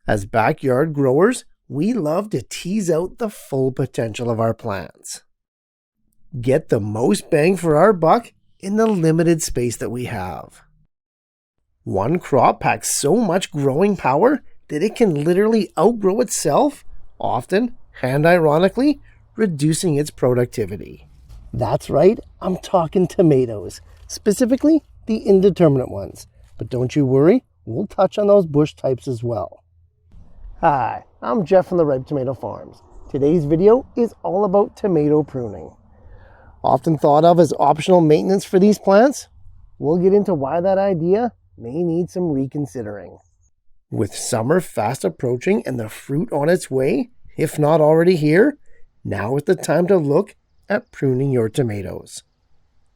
As backyard growers, we love to tease out the full potential of our plants. Get the most bang for our buck in the limited space that we have. One crop packs so much growing power that it can literally outgrow itself, often, and ironically, reducing its productivity. That's right, I'm talking tomatoes, specifically the indeterminate ones. But don't you worry, we'll touch on those bush types as well. Hi, I'm Jeff from the Ripe Tomato Farms. Today's video is all about tomato pruning. Often thought of as optional maintenance for these plants, we'll get into why that idea may need some reconsidering. With summer fast approaching and the fruit on its way, if not already here, now is the time to look at pruning your tomatoes.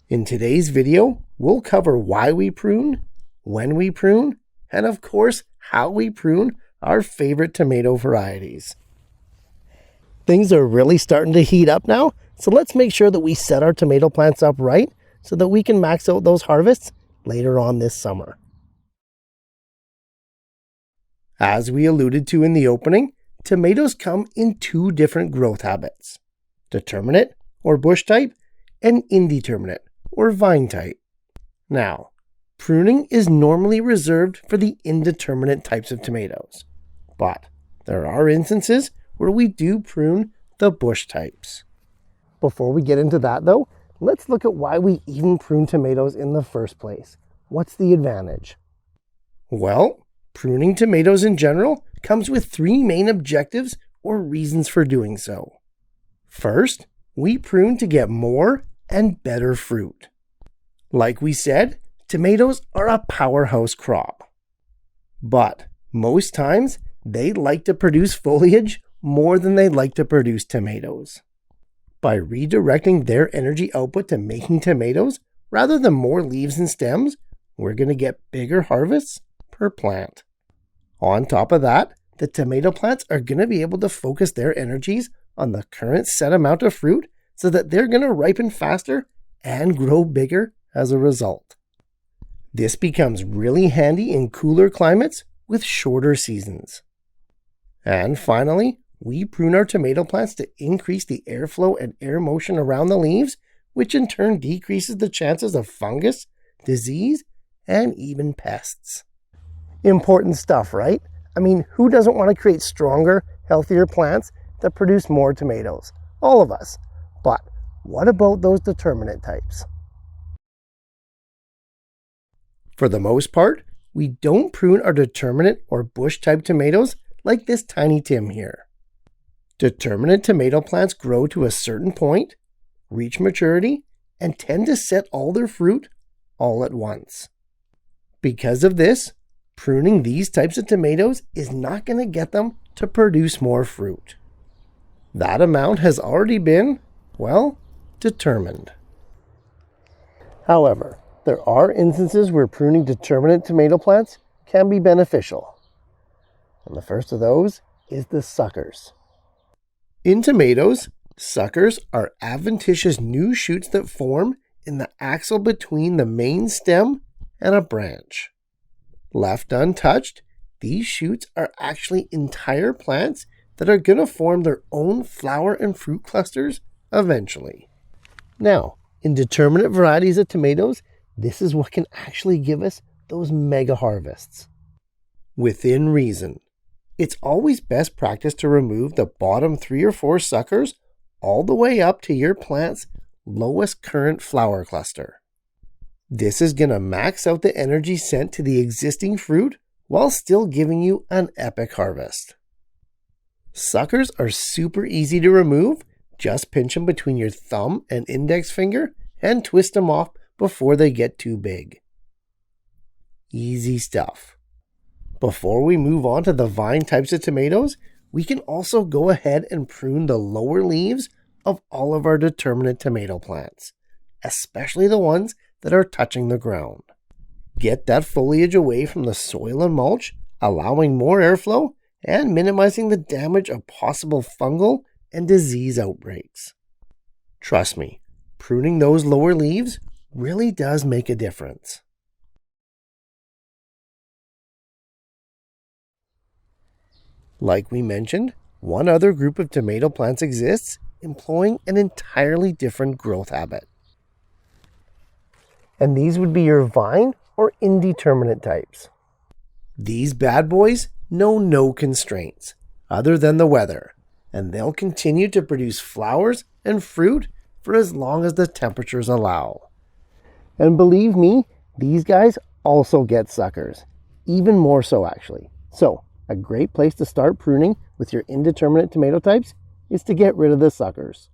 In today's video, we'll cover why we prune, when we prune, and of course, how we prune our favorite tomato varieties. Things are really starting to heat up now, so let's make sure that we set our tomato plants up right so that we can max out those harvests later on this summer. As we alluded to in the opening, tomatoes come in two different growth habits: determinate or bush type and indeterminate or vine type. Now, pruning is normally reserved for the indeterminate types of tomatoes, but there are instances where we do prune the bush types. Before we get into that though, let's look at why we even prune tomatoes in the first place. What's the advantage? Well, pruning tomatoes in general comes with three main objectives or reasons for doing so. First, we prune to get more and better fruit. Like we said, tomatoes are a powerhouse crop. But most times, they like to produce foliage more than they like to produce tomatoes. By redirecting their energy output to making tomatoes, rather than more leaves and stems, we're going to get bigger harvests per plant. On top of that, the tomato plants are going to be able to focus their energies on the current set amount of fruit so that they're going to ripen faster and grow bigger as a result. This becomes really handy in cooler climates with shorter seasons. And finally, we prune our tomato plants to increase the airflow and air motion around the leaves, which in turn decreases the chances of fungus, disease, and even pests. Important stuff, right? I mean, who doesn't want to create stronger, healthier plants that produce more tomatoes? All of us. But what about those determinate types? For the most part, we don't prune our determinate or bush type tomatoes like this tiny Tim here. Determinate tomato plants grow to a certain point, reach maturity, and tend to set all their fruit all at once. Because of this, pruning these types of tomatoes is not going to get them to produce more fruit. That amount has already been, well, determined. However, there are instances where pruning determinate tomato plants can be beneficial. And the first of those is the suckers. In tomatoes, suckers are adventitious new shoots that form in the axil between the main stem and a branch. Left untouched, these shoots are actually entire plants that are going to form their own flower and fruit clusters eventually. Now, in determinate varieties of tomatoes, this is what can actually give us those mega harvests. Within reason, it's always best practice to remove the bottom 3 or 4 suckers all the way up to your plant's lowest current flower cluster. This is going to max out the energy sent to the existing fruit while still giving you an epic harvest. Suckers are super easy to remove. Just pinch them between your thumb and index finger and twist them off before they get too big. Easy stuff. Before we move on to the vine types of tomatoes, we can also go ahead and prune the lower leaves of all of our determinate tomato plants, especially the ones that are touching the ground. Get that foliage away from the soil and mulch, allowing more airflow and minimizing the damage of possible fungal and disease outbreaks. Trust me, pruning those lower leaves really does make a difference. Like we mentioned, one other group of tomato plants exists employing an entirely different growth habit. And these would be your vine or indeterminate types. These bad boys know no constraints other than the weather, and they'll continue to produce flowers and fruit for as long as the temperatures allow. And believe me, these guys also get suckers, even more so actually. So, a great place to start pruning with your indeterminate tomato types is to get rid of the suckers.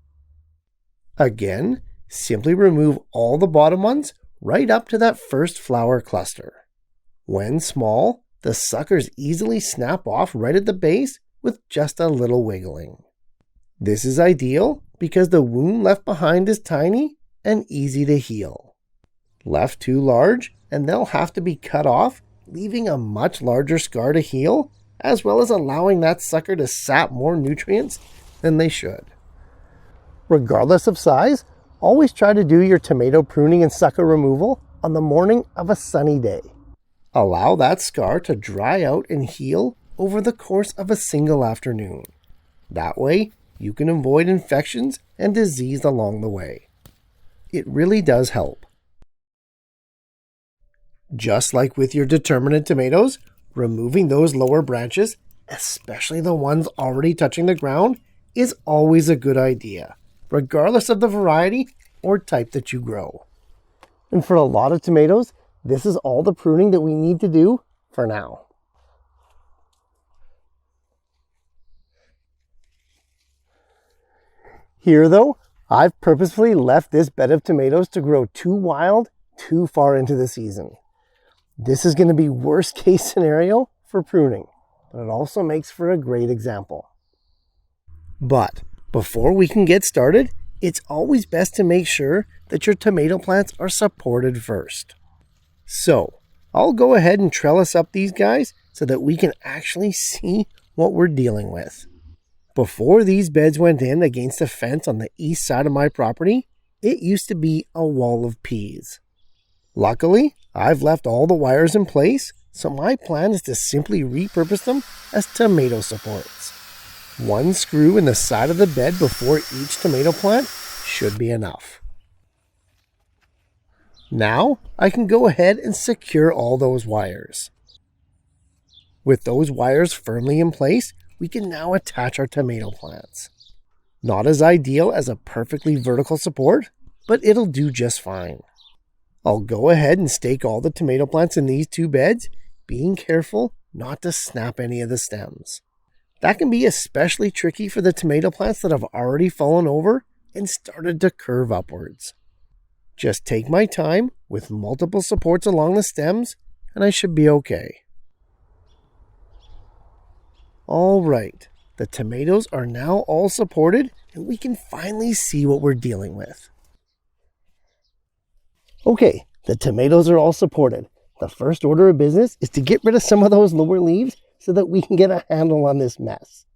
Again, simply remove all the bottom ones right up to that first flower cluster. When small, the suckers easily snap off right at the base with just a little wiggling. This is ideal because the wound left behind is tiny and easy to heal. Left too large, and they'll have to be cut off, leaving a much larger scar to heal, as well as allowing that sucker to sap more nutrients than they should. Regardless of size, always try to do your tomato pruning and sucker removal on the morning of a sunny day. Allow that scar to dry out and heal over the course of a single afternoon. That way, you can avoid infections and disease along the way. It really does help. Just like with your determinate tomatoes, removing those lower branches, especially the ones already touching the ground, is always a good idea, regardless of the variety or type that you grow. And for a lot of tomatoes, this is all the pruning that we need to do for now. Here though, I've purposefully left this bed of tomatoes to grow too wild, too far into the season. This is going to be worst case scenario for pruning, but it also makes for a great example. But before we can get started, it's always best to make sure that your tomato plants are supported first. So I'll go ahead and trellis up these guys so that we can actually see what we're dealing with. Before these beds went in against a fence on the east side of my property, it used to be a wall of peas. Luckily, I've left all the wires in place, so my plan is to simply repurpose them as tomato supports. One screw in the side of the bed before each tomato plant should be enough. Now, I can go ahead and secure all those wires. With those wires firmly in place, we can now attach our tomato plants. Not as ideal as a perfectly vertical support, but it'll do just fine. I'll go ahead and stake all the tomato plants in these two beds, being careful not to snap any of the stems. That can be especially tricky for the tomato plants that have already fallen over and started to curve upwards. Just take my time with multiple supports along the stems, and I should be okay. All right, the tomatoes are now all supported, and we can finally see what we're dealing with. Okay, the tomatoes are all supported. The first order of business is to get rid of some of those lower leaves so that we can get a handle on this mess.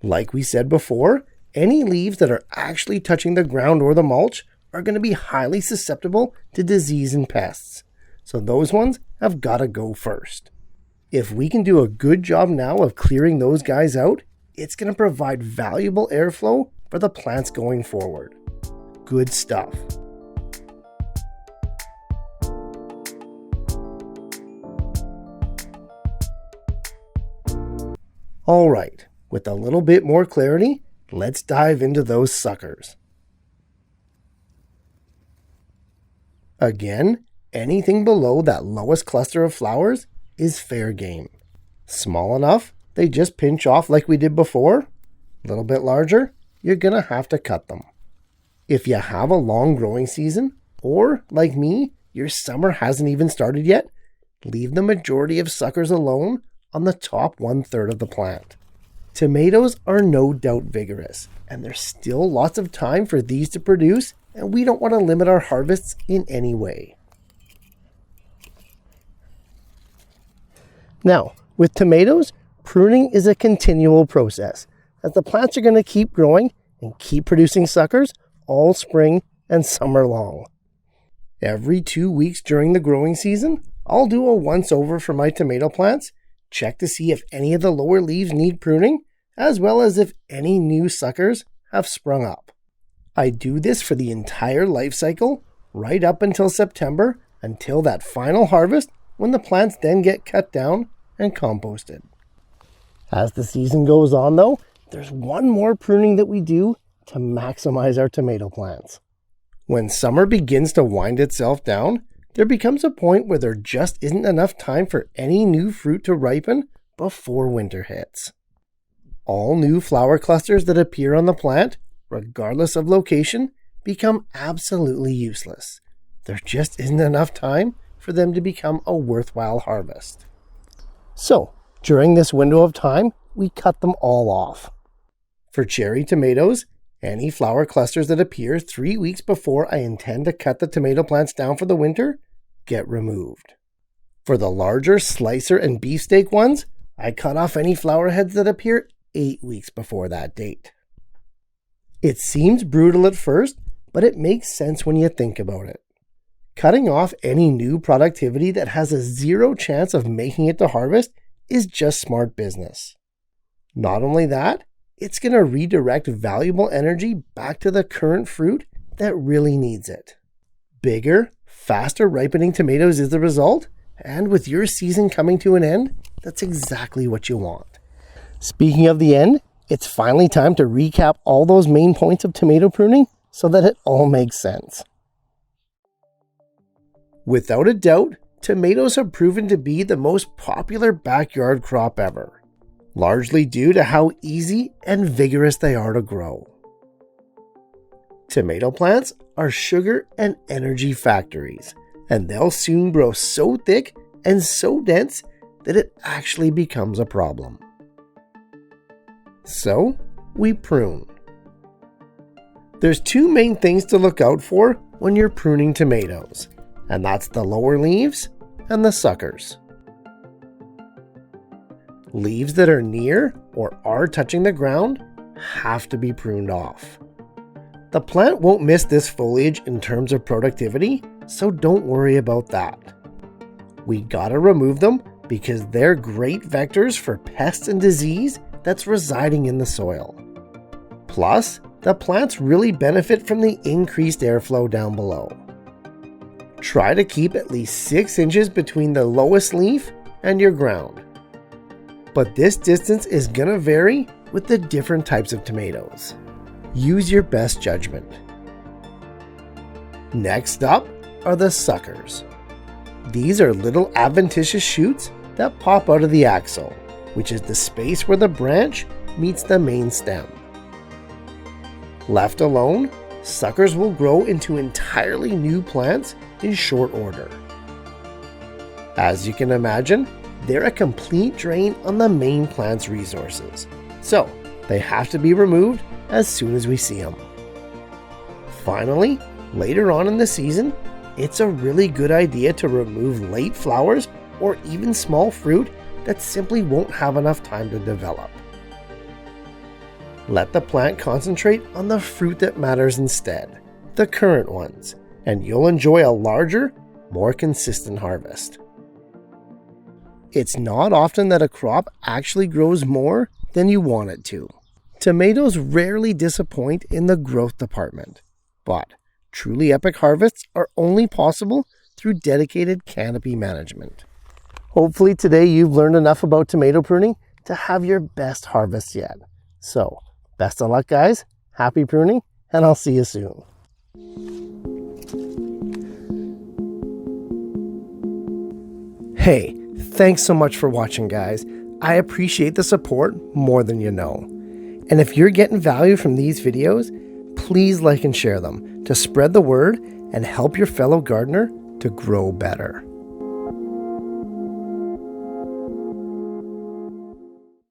Like we said before, any leaves that are actually touching the ground or the mulch are going to be highly susceptible to disease and pests. So those ones have got to go first. If we can do a good job now of clearing those guys out, it's going to provide valuable airflow for the plants going forward. Good stuff. All right, with a little bit more clarity, let's dive into those suckers. Again, anything below that lowest cluster of flowers is fair game. Small enough, they just pinch off like we did before. A little bit larger, you're gonna have to cut them. If you have a long growing season, or like me, your summer hasn't even started yet, leave the majority of suckers alone on the top 1/3 of the plant. Tomatoes are no doubt vigorous, and there's still lots of time for these to produce, and we don't want to limit our harvests in any way. Now, with tomatoes, pruning is a continual process, as the plants are going to keep growing and keep producing suckers all spring and summer long. Every 2 weeks during the growing season, I'll do a once over for my tomato plants, check to see if any of the lower leaves need pruning, as well as if any new suckers have sprung up. I do this for the entire life cycle, right up until September, until that final harvest, when the plants then get cut down and composted. As the season goes on though, there's one more pruning that we do to maximize our tomato plants. When summer begins to wind itself down, there becomes a point where there just isn't enough time for any new fruit to ripen before winter hits. All new flower clusters that appear on the plant, regardless of location, become absolutely useless. There just isn't enough time for them to become a worthwhile harvest. So, during this window of time, we cut them all off. For cherry tomatoes, any flower clusters that appear 3 weeks before I intend to cut the tomato plants down for the winter get removed. For the larger slicer and beefsteak ones, I cut off any flower heads that appear 8 weeks before that date. It seems brutal at first, but it makes sense when you think about it. Cutting off any new productivity that has a 0 chance of making it to harvest is just smart business. Not only that, it's going to redirect valuable energy back to the current fruit that really needs it. Bigger, faster ripening tomatoes is the result, and with your season coming to an end, that's exactly what you want. Speaking of the end, it's finally time to recap all those main points of tomato pruning so that it all makes sense. Without a doubt, tomatoes have proven to be the most popular backyard crop ever, largely due to how easy and vigorous they are to grow. Tomato plants are sugar and energy factories, and they'll soon grow so thick and so dense that it actually becomes a problem. So, we prune. There's 2 main things to look out for when you're pruning tomatoes, and that's the lower leaves and the suckers. Leaves that are near or are touching the ground have to be pruned off. The plant won't miss this foliage in terms of productivity, so don't worry about that. We gotta remove them because they're great vectors for pests and disease that's residing in the soil. Plus, the plants really benefit from the increased airflow down below. Try to keep at least 6 inches between the lowest leaf and your ground. But this distance is gonna vary with the different types of tomatoes. Use your best judgment. Next up are the suckers. These are little adventitious shoots that pop out of the axil, which is the space where the branch meets the main stem. Left alone, suckers will grow into entirely new plants in short order. As you can imagine, they're a complete drain on the main plant's resources, so they have to be removed as soon as we see them. Finally, later on in the season, it's a really good idea to remove late flowers or even small fruit that simply won't have enough time to develop. Let the plant concentrate on the fruit that matters instead, the current ones, and you'll enjoy a larger, more consistent harvest. It's not often that a crop actually grows more than you want it to. Tomatoes rarely disappoint in the growth department, but truly epic harvests are only possible through dedicated canopy management. Hopefully today you've learned enough about tomato pruning to have your best harvest yet. So, best of luck guys, happy pruning, and I'll see you soon. Hey, thanks so much for watching guys. I appreciate the support more than you know. And if you're getting value from these videos, please like and share them to spread the word and help your fellow gardener to grow better.